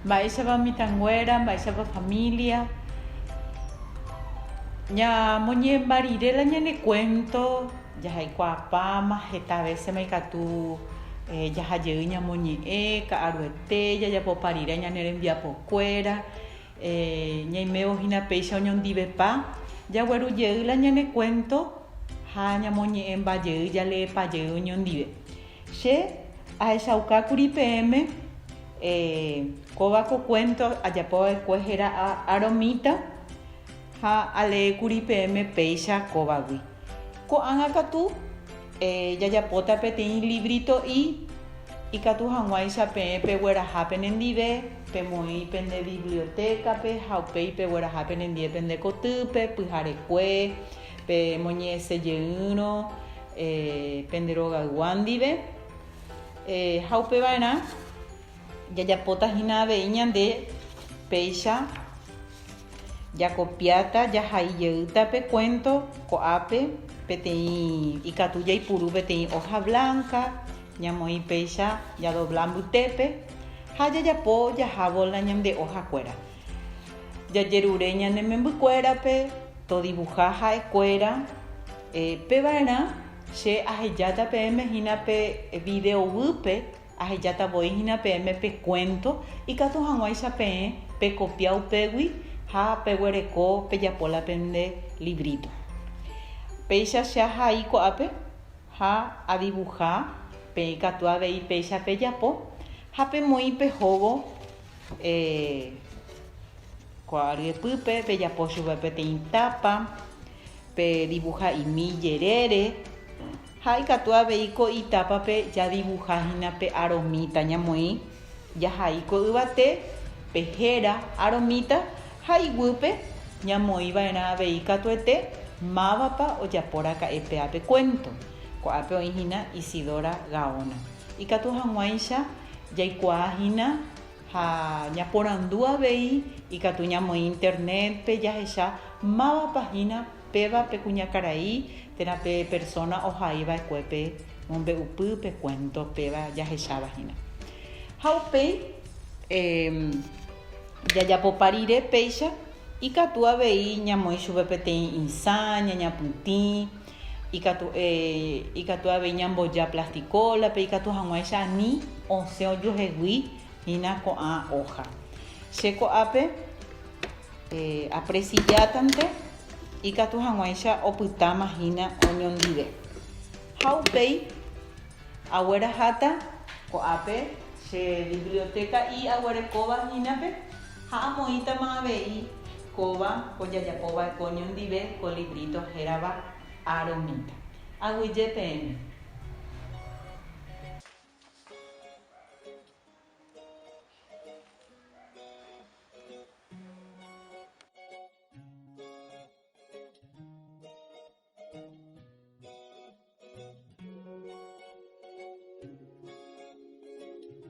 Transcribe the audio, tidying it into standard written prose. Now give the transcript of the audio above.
Vais a mi tanguera, vais a familia. Ya moñe barirela ya le cuento, ya hay cuapama, esta vez se me catu, ya hay ya moñe ka aruete, ya po parira ya ne envía por cuera, ya me ojina pecha oñon dive pa, ya guaru yeula ya le cuento, ha ya moñe en valle ya le pa ye oñon dive. She a esa ukakuri pm, Cobaco cuento allá po cuejera aromita ha ale kuri pm peisha cobagui ko angakatu ya pota pe tin librito y katu hanwaisa pe wera happen en dive pe moi pende biblioteca pe haupe pe wera happen en die pende cotupe pujare cue pe moñe se uno penderoga guandive haupe vaina ya pota hina veña de peisha ya copiata ya hayeuta pe cuento coape petei ikatuya y puru petei hoja blanca ñamoi peisha ya doblambu tepe haya ya po ya jabola ñam de hoja cuera ya yerureña ne membu cuera pe to dibuja ja cuera pe vaina she aheyata pe hina pe video wupe aheyata voy hina pe cuento y katu hanwaisa pe copiau pegui ha peguereco peyapola pende librito peisha sha ahí coape ha a dibujar pe katua vei peisha peyapo ha pe moi pe jogo cuare pupe peyapo sube pe tapa pe dibuja y millerere ha katua vei ko itapa pe ya dibuja hina pe aromita ñamoi ya ahí ko ubate pejera aromita hay gupe ñamoi vaina veika tuete mavapa ojapóra ka'epe ape cuento ko'ápe oĩhína Isidora Gaona ikatu hag̃uáicha jaikuaahína ha ñaporandu avei ikatu ñamoi internetpe jahecha mavapahína pévape kuñakarai térã pe persona ohaiva'ekuépe mombe'upýpe cuento péva jahechavahína ha upéi jajapoparire péicha ikatu avei ñamoi chupe peteĩ isã ñañapytĩ ikatu avei ñamboja plasticolape ikatu hag̃uáicha ani osẽ ojuhegui hína ko'ã hoja che ko'ápe apresillátante ikatu hag̃uáicha opytámahína oñondive ha upéi agueraháta ko'ápe che biblioteca y aguerekóvahínape ha amoítama avei kóva ojajapóva ko oñondive ko librito hérava aromita aguyje pm